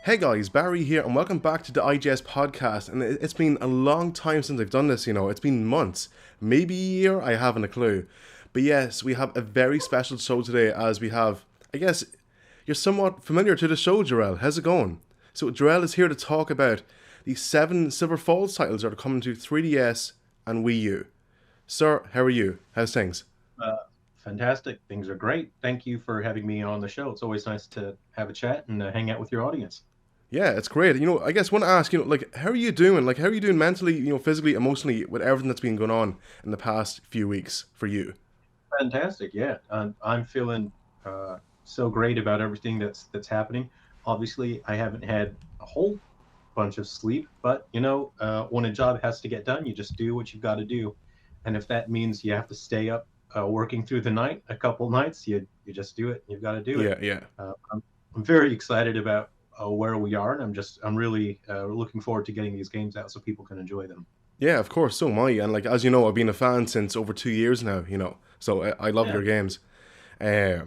Hey guys, Barry here, and welcome back to the IGS podcast. And it's been a long time since I've done this, it's been months, maybe a year, I haven't a clue. But yes, we have a very special show today, as we have, I guess, you're somewhat familiar to the show, Jarrell. How's it going? So, Jarrell is here to talk about the 7 Silver Falls titles that are coming to 3DS and Wii U. Sir, how are you? How's things? Uh, Fantastic. Things are great. Thank you for having me on the show. It's always nice to have a chat and hang out with your audience. Yeah, it's great. I guess I want to ask, like, how are you doing? Like, how are you doing mentally, physically, emotionally, with everything that's been going on in the past few weeks for you? Fantastic. Yeah, I'm feeling so great about everything that's happening. Obviously, I haven't had a whole bunch of sleep, but when a job has to get done, you just do what you've got to do. And if that means you have to stay up working through the night a couple nights, you just do it. You've got to do it. Yeah, yeah. I'm very excited about where we are, and I'm really looking forward to getting these games out so people can enjoy them. Yeah, of course, so am I. And, like, as you know, I've been a fan since over 2 years now, so I love Yeah. your games. Uh,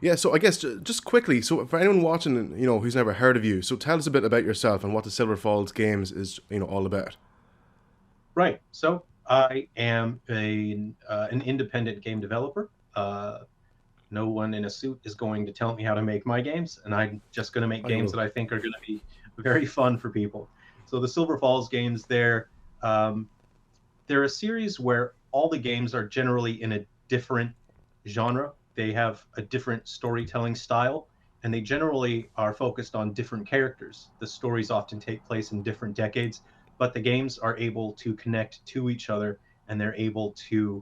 yeah, so I guess just quickly, so for anyone watching, who's never heard of you, so tell us a bit about yourself and what the Silver Falls games is, all about. Right. So I am an independent game developer. No one in a suit is going to tell me how to make my games, and I'm just going to make I games will. that I think are going to be very fun for people. So the Silver Falls games, um, they're a series where all the games are generally in a different genre. They have a different storytelling style, and they generally are focused on different characters. The stories often take place in different decades, but the games are able to connect to each other, and they're able to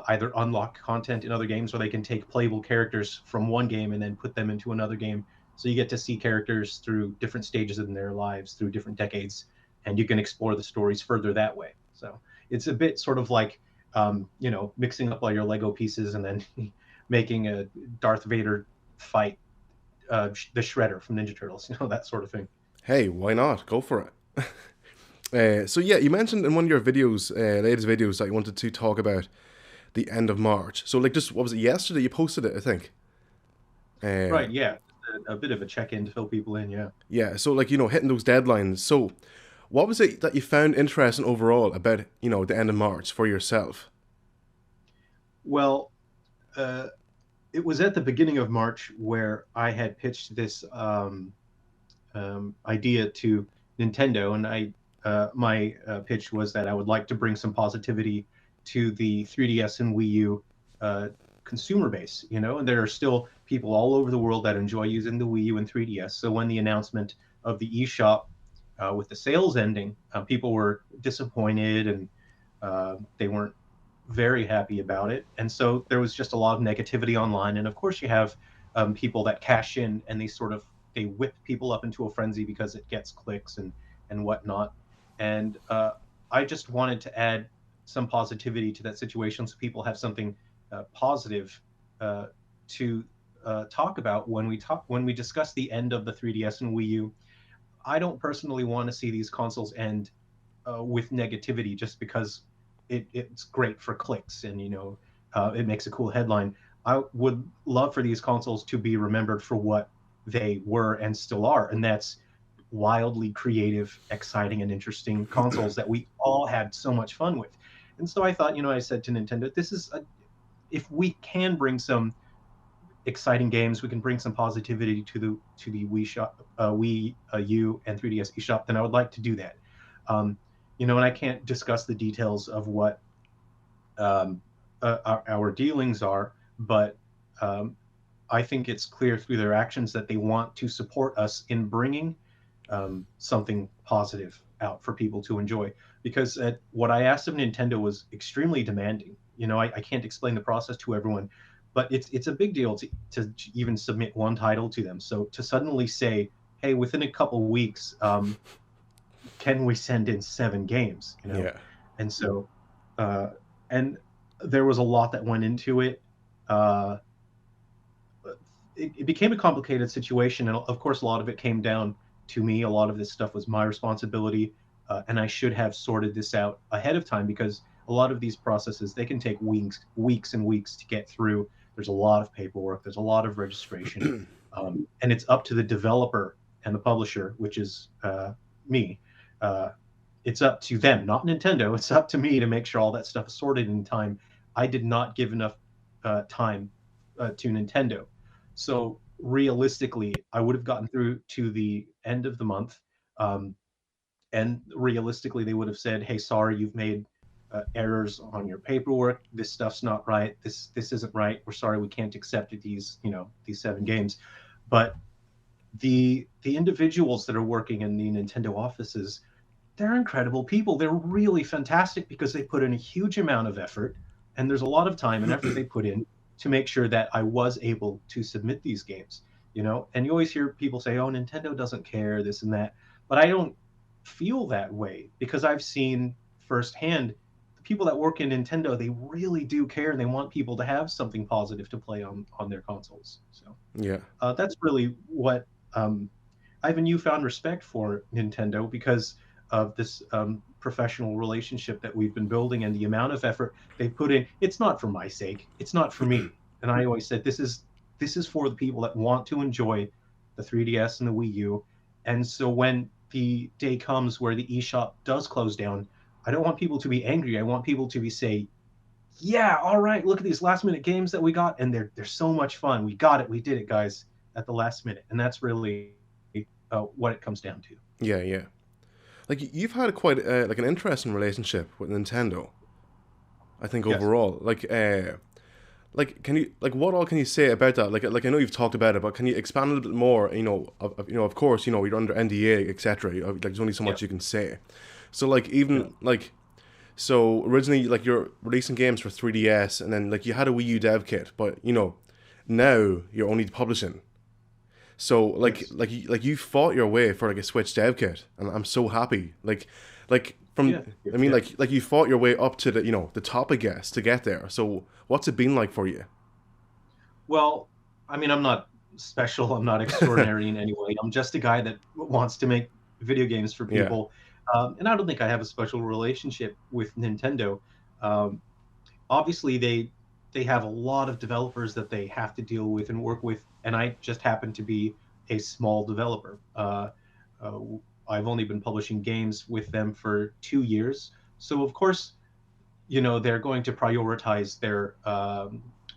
either unlock content in other games, or they can take playable characters from one game and then put them into another game. So you get to see characters through different stages in their lives, through different decades, and you can explore the stories further that way. So it's a bit sort of like, mixing up all your Lego pieces and then making a Darth Vader fight the Shredder from Ninja Turtles, that sort of thing. Hey, why not? Go for it. So yeah, you mentioned in one of your videos, latest videos, that you wanted to talk about the end of March. So, like, just what was it, yesterday? You posted it, I think. Uh, Right, yeah. A bit of a check-in to fill people in, yeah. yeah, so, like, hitting those deadlines. So, what was it that you found interesting overall about, the end of March for yourself? Well, uh, it was at the beginning of March where I had pitched this idea to Nintendo, and my pitch was that I would like to bring some positivity to the 3DS and Wii U uh, consumer base. And there are still people all over the world that enjoy using the Wii U and 3DS. So when the announcement of the eShop with the sales ending, people were disappointed, and they weren't very happy about it. And so there was just a lot of negativity online. And of course, you have people that cash in, and they whip people up into a frenzy because it gets clicks and whatnot. And I just wanted to add some positivity to that situation, so people have something positive uh, to talk about when we discuss the end of the 3DS and Wii U. I don't personally want to see these consoles end with negativity just because it's great for clicks, and it makes a cool headline. I would love for these consoles to be remembered for what they were and still are, and that's wildly creative, exciting, and interesting consoles that we all had so much fun with. And so I thought, I said to Nintendo, if we can bring some exciting games, we can bring some positivity to the Wii U and 3DS eShop, then I would like to do that. Um, and I can't discuss the details of what our dealings are, but um, I think it's clear through their actions that they want to support us in bringing something positive out for people to enjoy. Because what I asked of Nintendo was extremely demanding. I can't explain the process to everyone, but it's a big deal to even submit one title to them. So to suddenly say, hey, within a couple weeks, can we send in 7 games? Yeah. And so, uh, and there was a lot that went into it. Uh, it became a complicated situation, and of course, a lot of it came down to me. A lot of this stuff was my responsibility, and I should have sorted this out ahead of time, because a lot of these processes, they can take weeks and weeks to get through. There's a lot of paperwork. There's a lot of registration, and it's up to the developer and the publisher, which is me. Uh, it's up to them, not Nintendo. It's up to me to make sure all that stuff is sorted in time. I did not give enough time to Nintendo. So realistically, I would have gotten through to the end of the month. Um, and realistically, they would have said, "Hey, sorry, you've made errors on your paperwork. This stuff's not right. This isn't right. We're sorry, we can't accept these, these 7 games." But the individuals that are working in the Nintendo offices, they're incredible people. They're really fantastic because they put in a huge amount of effort, and there's a lot of time and effort they put in to make sure that I was able to submit these games. And you always hear people say, "Oh, Nintendo doesn't care, this and that," but I don't feel that way because I've seen firsthand the people that work in Nintendo. They really do care, and they want people to have something positive to play on their consoles. So Yeah. that's really what I have a newfound respect for Nintendo because of this professional relationship that we've been building and the amount of effort they put in. It's not for my sake. It's not for me. And I always said this is for the people that want to enjoy the 3DS and the Wii U. And so when the day comes where the eShop does close down, I don't want people to be angry. I want people to be say, "Yeah, all right, look at these last minute games that we got, and they're so much fun. We got it. We did it, guys, at the last minute." And that's really what it comes down to. Yeah, yeah. Like you've had quite like an interesting relationship with Nintendo. I think Yes. overall, can you like what all can you say about that? Like I know you've talked about it, but can you expand a little bit more? Of course, you're under NDA, etc. Like there's only so Yeah. much you can say. So like Yeah. even like so originally like you're releasing games for 3DS, and then like you had a Wii U dev kit, but now you're only publishing. So Yes. you fought your way for like a Switch dev kit, and I'm so happy. Like from Yeah. I mean Yeah. like you fought your way up to the the top, I guess, to get there. So what's it been like for you? Well, I mean, I'm not special. I'm not extraordinary in any way. I'm just a guy that wants to make video games for Yeah, people. And I don't think I have a special relationship with Nintendo. Um, Obviously, they have a lot of developers that they have to deal with and work with, and I just happen to be a small developer. Uh, I've only been publishing games with them for 2 years, so of course, they're going to prioritize their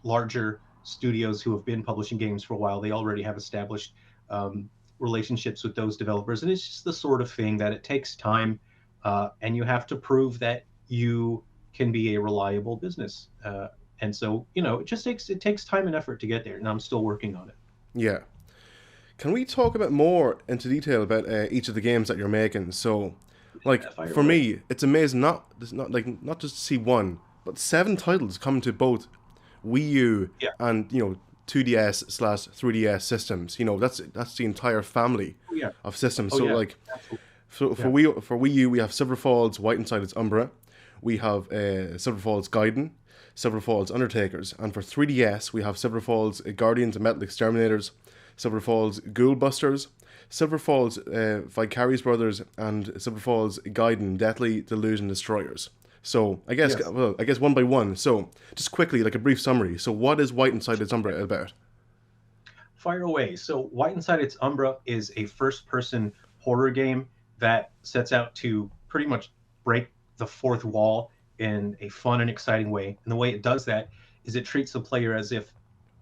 larger studios who have been publishing games for a while. They already have established um, relationships with those developers, and it's just the sort of thing that it takes time, and you have to prove that you can be a reliable business. And so, it takes time and effort to get there, and I'm still working on it. yeah. Can we talk a bit more into detail about each of the games that you're making? So, like Fire for away. me, it's amazing not just to see one, but 7 titles come to both Wii U Yeah. and 2DS/3DS systems. That's the entire family Oh yeah. of systems. Oh So yeah. like Absolutely. so Yeah. for Wii U we have Silver Falls White Inside Its Umbra, we have Silver Falls Gaiden, Silver Falls Undertakers, and for 3DS we have Silver Falls Guardians and Metal Exterminators, Silver Falls Ghoul Busters, Silver Falls Vicarious Brothers, and Silver Falls Gaiden Deathly Delusion Destroyers. So Yes. I guess one by one. So just quickly, like a brief summary. So what is White Inside Its Umbra about? Fire away. So, White Inside Its Umbra is a first person horror game that sets out to pretty much break the fourth wall in a fun and exciting way. And the way it does that is it treats the player as if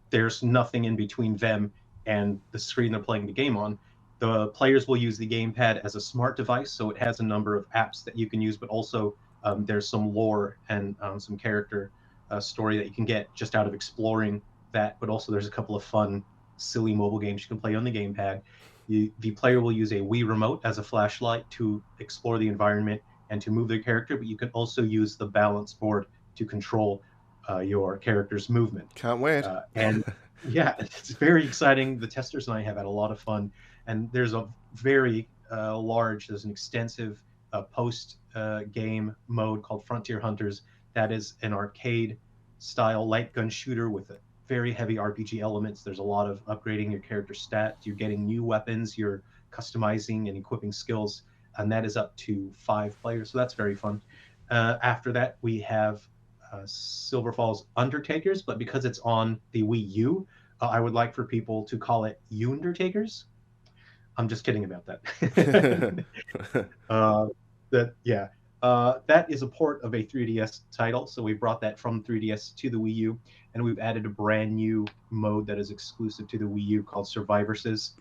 there's nothing in between them and the screen they're playing the game on. The players will use the gamepad as a smart device, so it has a number of apps that you can use, but also there's some lore and some character story that you can get just out of exploring that. But also, there's a couple of fun, silly mobile games you can play on the gamepad. The player will use a Wii remote as a flashlight to explore the environment and to move their character, but you can also use the balance board to control your character's movement. Can't wait. And yeah, it's very exciting. The testers and I have had a lot of fun, and there's a very there's an extensive post game mode called Frontier Hunters that is an arcade style light gun shooter with a very heavy RPG elements. There's a lot of upgrading your character stats. You're getting new weapons. You're customizing and equipping skills, and that is up to 5 players. So that's very fun. After that, we have Silver Falls Undertakers, but because it's on the Wii U, I would like for people to call it Undertakers. I'm just kidding about that. uh, that yeah, that is a port of a 3DS title. So we brought that from 3DS to the Wii U, and we've added a brand new mode that is exclusive to the Wii U called Survivorses,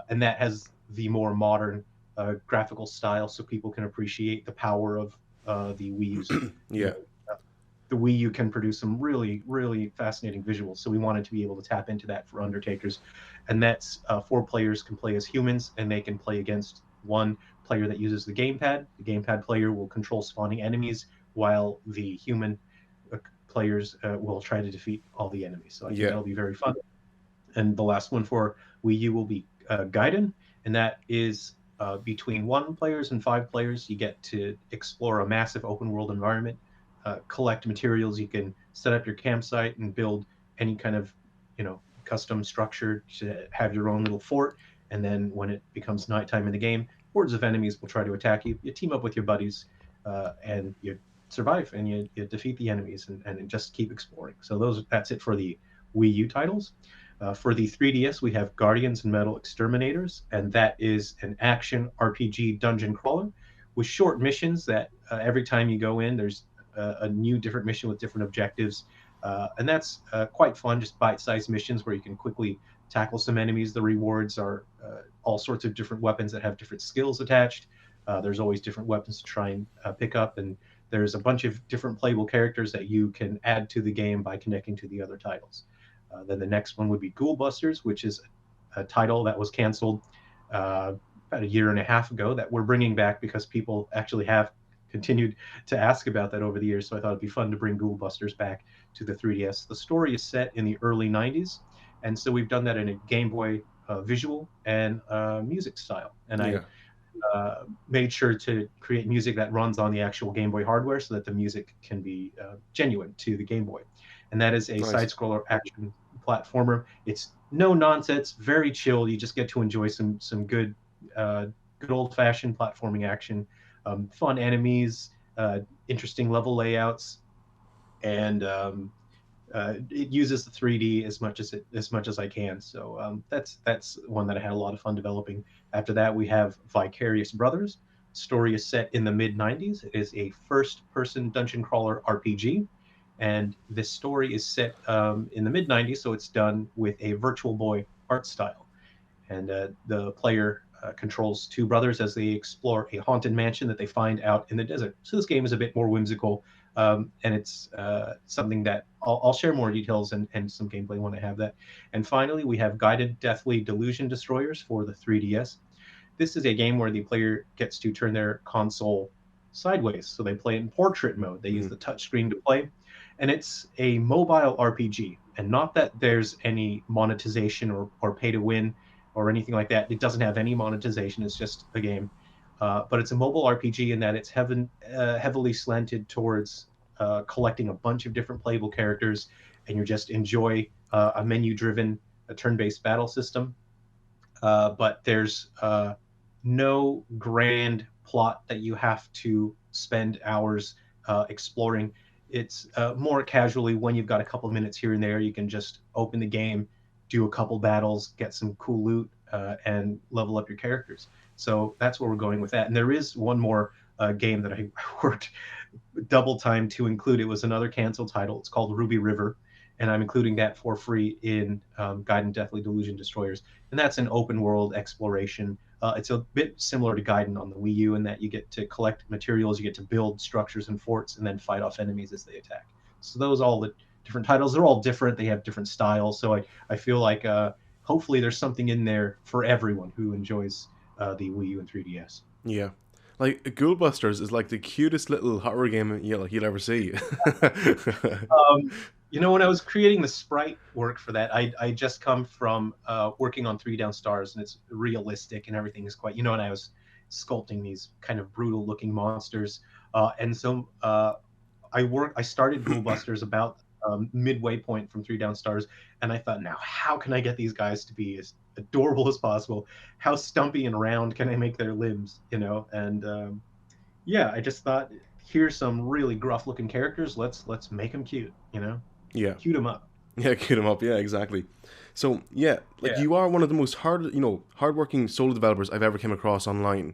and that has the more modern graphical style, so people can appreciate the power of the Wii U's. You Yeah. know, the Wii U can produce some really, really fascinating visuals. So we wanted to be able to tap into that for Undertakers, and that's four players can play as humans, and they can play against one player that uses the gamepad. The gamepad player will control spawning enemies, while the human players will try to defeat all the enemies. So I think Yeah. that'll be very fun. And the last one for Wii U will be Gaiden, and that is between one players and five players. You get to explore a massive open world environment, collect materials. You can set up your campsite and build any kind of, custom structure to have your own little fort. And then when it becomes nighttime in the game, hordes of enemies will try to attack you. You team up with your buddies, and you survive and you defeat the enemies and just keep exploring. So that's it for the Wii U titles. For the 3DS, we have Guardians and Metal Exterminators, and that is an action RPG dungeon crawler with short missions that every time you go in, there's a new different mission with different objectives. And that's quite fun, just bite sized missions where you can quickly tackle some enemies. The rewards are all sorts of different weapons that have different skills attached. There's always different weapons to try and pick up, and there's a bunch of different playable characters that you can add to the game by connecting to the other titles. Then the next one would be Ghoul Busters, which is a title that was canceled about a year and a half ago that we're bringing back because people actually have continued to ask about that over the years. So I thought it'd be fun to bring Ghoul Busters back to the 3DS. The story is set in the early 90s, and so we've done that in a Game Boy visual and music style. And I Yeah. made sure to create music that runs on the actual Game Boy hardware so that the music can be genuine to the Game Boy. And that is a side Nice. scroller action platformer. It's no nonsense, very chill. You just get to enjoy some good old fashioned platforming action, fun enemies, interesting level layouts, and it uses the 3D as much as I can. So that's one that I had a lot of fun developing. After that, we have Vicarious Brothers. Story is set in the mid 90s. It is a first-person dungeon crawler RPG, and this story is set in the mid 90s, so it's done with a Virtual Boy art style. And the player controls two brothers as they explore a haunted mansion that they find out in the desert. So this game is a bit more whimsical, and it's something that I'll share more details and some gameplay when I have that. And finally, we have Guided Deathly Delusion Destroyers for the 3DS. This is a game where the player gets to turn their console sideways, so they play in portrait mode. They use Mm. the touchscreen to play, and it's a mobile RPG. And not that there's any monetization or pay to win or anything like that. It doesn't have any monetization. It's just a game. But it's a mobile RPG in that it's heavily slanted towards collecting a bunch of different playable characters, and you just enjoy a menu-driven, a turn-based battle system. But there's no grand plot that you have to spend hours exploring. It's more casually when you've got a couple of minutes here and there, you can just open the game, do a couple battles, get some cool loot, and level up your characters. So that's where we're going with that. And there is one more game that I worked double time to include. It was another canceled title. It's called Ruby River, and I'm including that for free in Gaiden Deathly Delusion Destroyers. And that's an open world exploration. It's a bit similar to Gaiden on the Wii U in that you get to collect materials, you get to build structures and forts, and then fight off enemies as they attack. So those are all the different titles. They're all different. They have different styles. So I feel like hopefully there's something in there for everyone who enjoys the Wii U and 3DS. Yeah. Like Ghoul Busters is like the cutest little horror game you'll ever see. Um, when I was creating the sprite work for that, I just come from working on Three Down Stars, and it's realistic and everything is quite, and I was sculpting these kind of brutal looking monsters. And so I started Ghoul Busters about midway point from Three Down Stars, and I thought, now how can I get these guys to be as adorable as possible? How stumpy and round can I make their limbs? And yeah, I just thought, here's some really gruff looking characters. Let's make them cute. Yeah. Cute them up. Yeah, queue them up. Yeah, exactly. So yeah, like Yeah. you are one of the most hardworking solo developers I've ever came across online.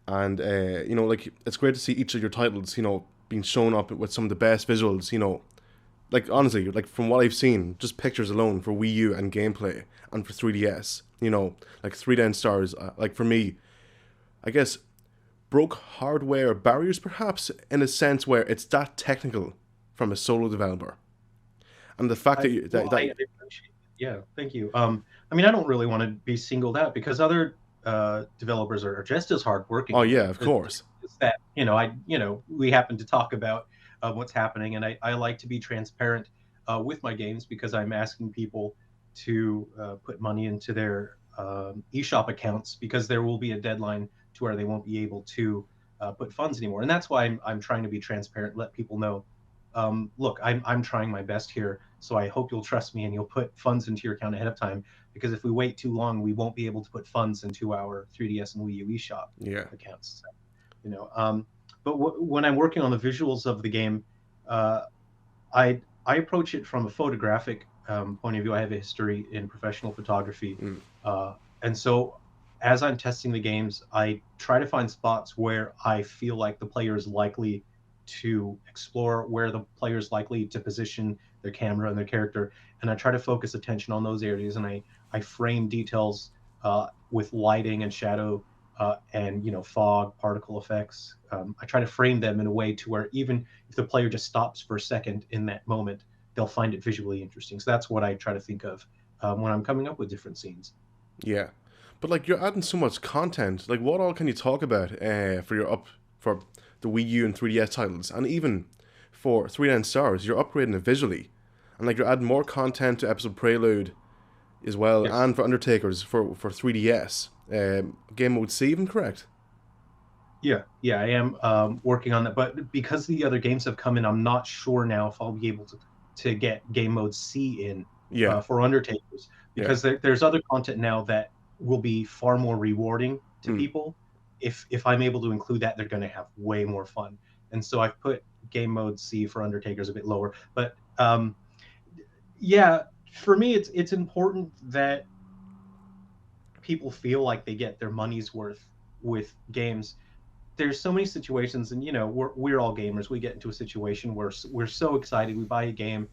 And like it's great to see each of your titles, being shown up with some of the best visuals. Like honestly, like from what I've seen, just pictures alone for Wii U and gameplay, and for 3DS. Like Three Down Stars. Like for me, I guess broke hardware barriers, perhaps in a sense where it's that technical from a solo developer, and the fact that I you, well, that, that I appreciate it. Yeah, thank you. I mean, I don't really want to be singled out because other developers are just as oh hardworking. yeah, of It's course, just that we happen to talk about what's happening, and I like to be transparent with my games because I'm asking people to put money into their eShop accounts because there will be a deadline to where they won't be able to put funds anymore, and that's why I'm trying to be transparent, let people know. Look, I'm trying my best here, so I hope you'll trust me and you'll put funds into your account ahead of time. Because if we wait too long, we won't be able to put funds into our 3DS and Wii U eShop yeah, accounts. So, you know, um, but when I'm working on the visuals of the game, uh, I approach it from a photographic point of view. I have a history in professional photography, mm, uh, and so as I'm testing the games, I try to find spots where I feel like the player is likely to explore, where the player is likely to position their camera and their character, and I try to focus attention on those areas, and I frame details with lighting and shadow and fog, particle effects. I try to frame them in a way to where even if the player just stops for a second in that moment, they'll find it visually interesting. So that's what I try to think of when I'm coming up with different scenes. yeah. But like you're adding so much content. Like what all can you talk about for the Wii U and 3DS titles, and even for Three Down Stars, you're upgrading it visually, and like you're adding more content to Episode Prelude as well, Yes. and for Undertakers for 3DS. Game mode C, even correct? Yeah, yeah, I am working on that. But because the other games have come in, I'm not sure now if I'll be able to get game mode C in Yeah, for Undertakers yeah, because there's other content now that will be far more rewarding to mm, people. If I'm able to include that, they're going to have way more fun. And so I've put game mode C for Undertakers a bit lower. But yeah, for me, it's important that people feel like they get their money's worth with games. There's so many situations, and we're all gamers. We get into a situation where we're so excited, we buy a game,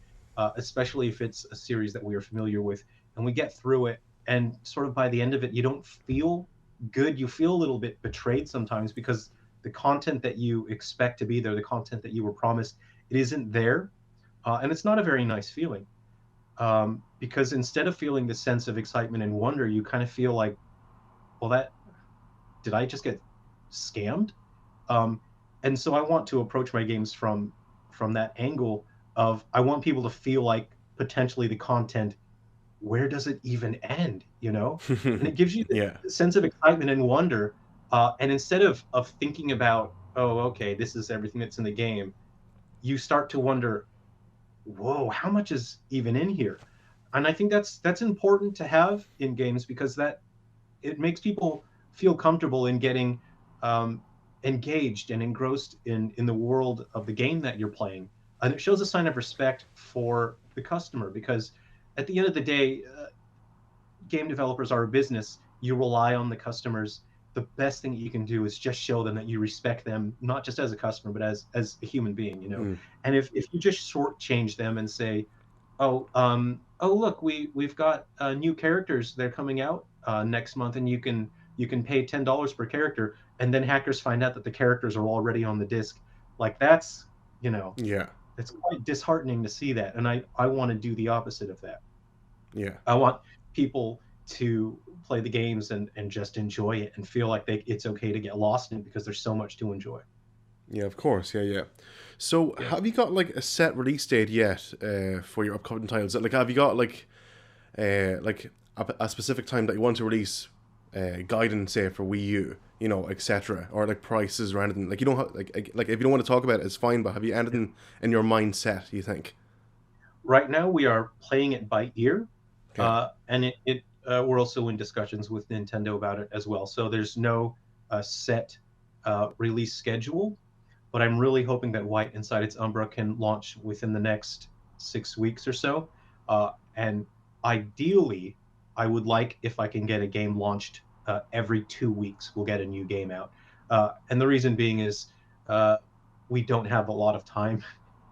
especially if it's a series that we are familiar with, and we get through it, and sort of by the end of it, you don't feel good. You feel a little bit betrayed sometimes because the content that you expect to be there, the content that you were promised, it isn't there, and it's not a very nice feeling. Because instead of feeling the sense of excitement and wonder, you kind of feel like, well, that did I just get scammed? Um, and so I want to approach my games from that angle of I want people to feel like potentially the content, where does it even end? And it gives you yeah, this sense of excitement and wonder. And instead of thinking about, oh, okay, this is everything that's in the game, you start to wonder, whoa, how much is even in here? And I think that's important to have in games because that it makes people feel comfortable in getting um, engaged and engrossed in the world of the game that you're playing, and it shows a sign of respect for the customer because at the end of the day, game developers are a business. You rely on the customers. The best thing you can do is just show them that you respect them, not just as a customer, but as a human being. mm, And if you just shortchange them and say, oh look, we've got new characters. They're coming out next month, and you can pay $10 per character, and then hackers find out that the characters are already on the disc. Like that's you know, yeah, it's quite disheartening to see that, and I want to do the opposite of that. yeah. I want people to play the games and just enjoy it and feel like it's okay to get lost in it because there's so much to enjoy. Yeah, of course. Yeah, yeah. So, Yeah. have you got like a set release date yet for your upcoming titles? Like, have you got like a specific time that you want to release guidance, say for Wii U, etc., or like prices or anything? Like, you don't have like if you don't want to talk about it, it's fine. But have you anything in your mind set? You think? Right now, we are playing it by ear, Okay. and we're also in discussions with Nintendo about it as well. So there's no set release schedule, but I'm really hoping that White Inside Its Umbra can launch within the next. 6 weeks or so. And ideally, I would like if I can get a game launched every 2 weeks, we'll get a new game out. And the reason being is uh, we don't have a lot of time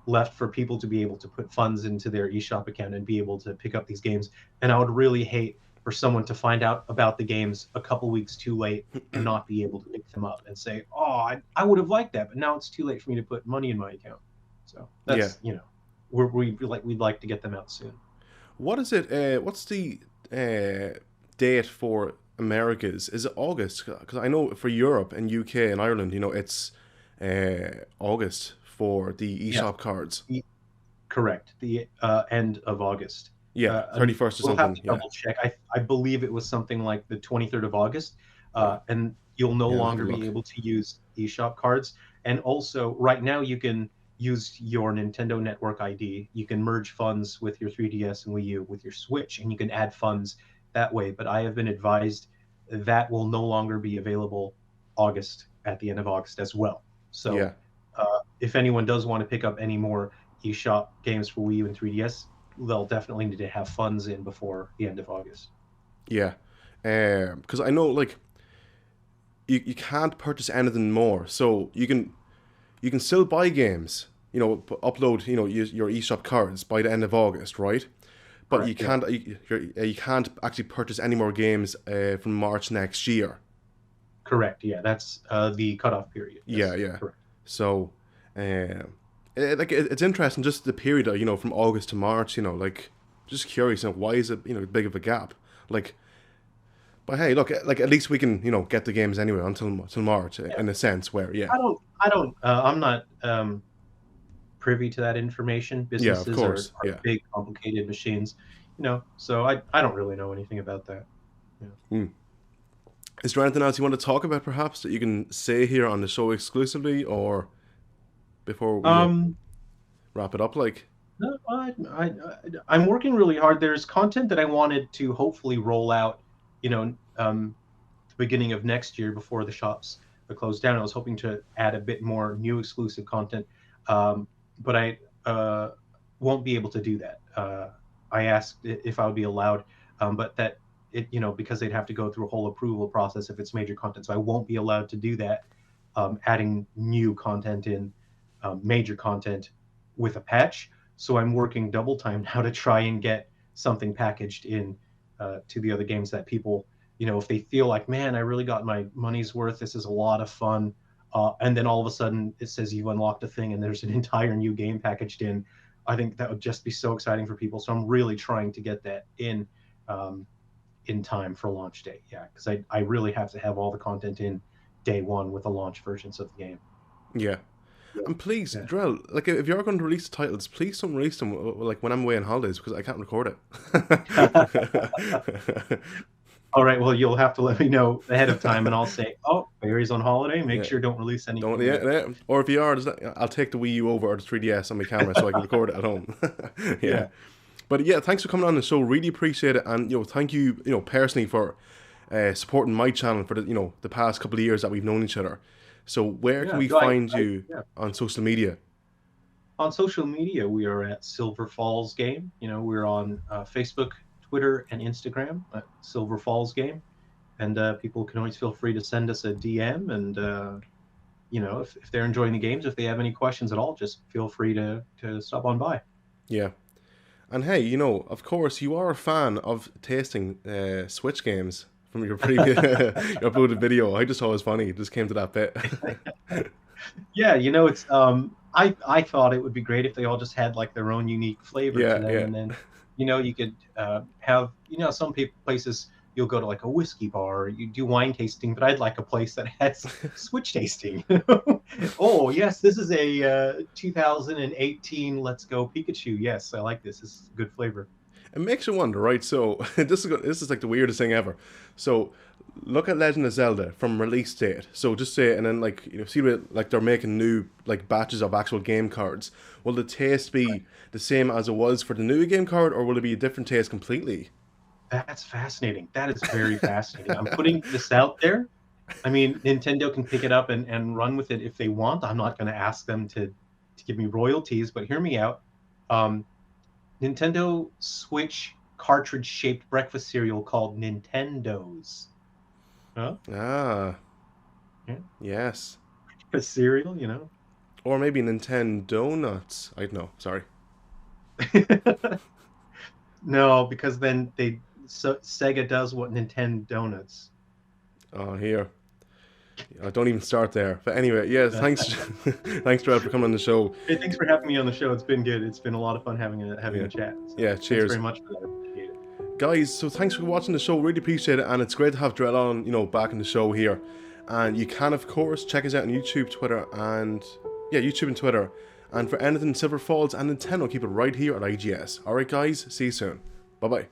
left for people to be able to put funds into their eShop account and be able to pick up these games. And I would really hate for someone to find out about the games a couple weeks too late and not be able to pick them up and say, "Oh, I would have liked that, but now it's too late for me to put money in my account." So Yeah. that's we'd like to get them out soon. What is it? What's the date for Americas? Is it August? Because I know for Europe and UK and Ireland, it's August for the Yeah, eShop cards. correct. The end of August. Yeah, And 31st or we'll have something. to Yeah. double check. I believe it was something like the 23rd of August. Right. And you'll no Yeah, I'll have a longer be look. able to use eShop cards. And also, right now, you can use your Nintendo Network ID. You can merge funds with your 3DS and Wii U with your Switch, and you can add funds that way. But I have been advised that will no longer be available at the end of August as well. So Yeah. if anyone does want to pick up any more eShop games for Wii U and 3DS, they'll definitely need to have funds in before the end of August. Yeah. Because I know like you can't purchase anything more, so you can still buy games. Upload your eShop cards by the end of August, right? But you Correct. Yeah. can't you can't actually purchase any more games from March next year. Correct. Yeah. That's the cutoff period. Yeah, Yes. yeah. Correct. So, it's interesting just the period, from August to March. Like just curious, why is it big of a gap? Like, but hey, look, like at least we can get the games anyway until March Yeah. in a sense where yeah, I'm not privy to that information. yeah, of Businesses course, are yeah. big, complicated machines, so I don't really know anything about that. Yeah. Hmm. Is there anything else you want to talk about, perhaps, that you can say here on the show exclusively, or before we Um, wrap it up? Like, No, I'm working really hard. There's content that I wanted to hopefully roll out, the beginning of next year before the shops are closed down. I was hoping to add a bit more new exclusive content, but I won't be able to do that. I asked if I would be allowed, but that because they'd have to go through a whole approval process if it's major content, so I won't be allowed to do that. Adding new content in major content with a patch. So I'm working double time now to try and get something packaged in to the other games that people, if they feel like, man, I really got my money's worth. This is a lot of fun. And then all of a sudden it says you've unlocked a thing and there's an entire new game packaged in. I think that would just be so exciting for people. So I'm really trying to get that um, in time for launch day. Yeah, because I really have to have all the content in day one with the launch versions of the game. yeah. Yeah. And please, Yeah. Drell, like if you're going to release the titles, please don't release them like when I'm away on holidays because I can't record it. All right. Well, you'll have to let me know ahead of time, and I'll say, "Oh, Barry's on holiday. Make Yeah. sure don't release Don't anything." yeah. Or if you are, I'll take the Wii U over or the 3DS on my camera so I can record it at home. Yeah. Yeah. But yeah, thanks for coming on the show. Really appreciate it, and thank you, personally for supporting my channel for the past couple of years that we've known each other. So where can Yeah. we No, find you yeah. on social media? On social media, we are at Silver Falls Game. We're on Facebook, Twitter, and Instagram at Silver Falls Game, and people can always feel free to send us a DM. And if they're enjoying the games, if they have any questions at all, just feel free to stop on by. Yeah. And hey, of course, you are a fan of tasting Switch games from your previous your uploaded video. I just thought it was funny. It just came to that bit. Yeah, it's I thought it would be great if they all just had like their own unique flavor to Yeah, them, yeah, and then you could have some places you'll go to like a whiskey bar or you do wine tasting, but I'd like a place that has switch tasting. Oh yes, this is a 2018 Let's Go Pikachu. Yes, I like this. This is good flavor. it makes you wonder, right? So this is like the weirdest thing ever. So look at Legend of Zelda from release date. So just say, and then like see what like they're making new like batches of actual game cards. Will the taste be the same as it was for the new game card, or will it be a different taste completely? That's fascinating. That is very fascinating. I'm putting this out there. I mean, Nintendo can pick it up and run with it if they want. I'm not going to ask them to give me royalties, but hear me out. Um, Nintendo Switch cartridge-shaped breakfast cereal called Nintendo's. Huh? Ah, Yeah. yes. A cereal, you know? Or maybe Nintendo nuts. I don't know. Sorry. No, because then Sega does what Nintendo Donuts. Oh, here. Don't even start there. But anyway, yes, thanks, thanks, Dread, for coming on the show. Hey, thanks for having me on the show. It's been good. It's been a lot of fun having Yeah, a chat. So yeah. thanks Cheers, very much for that. I appreciate it. guys. So thanks for watching the show. Really appreciate it, and it's great to have Dread on, back in the show here. And you can, of course, check us out on YouTube, Twitter, and YouTube and Twitter. And for anything Silver Falls and Nintendo, keep it right here at IGS. All right, guys. See you soon. Bye bye.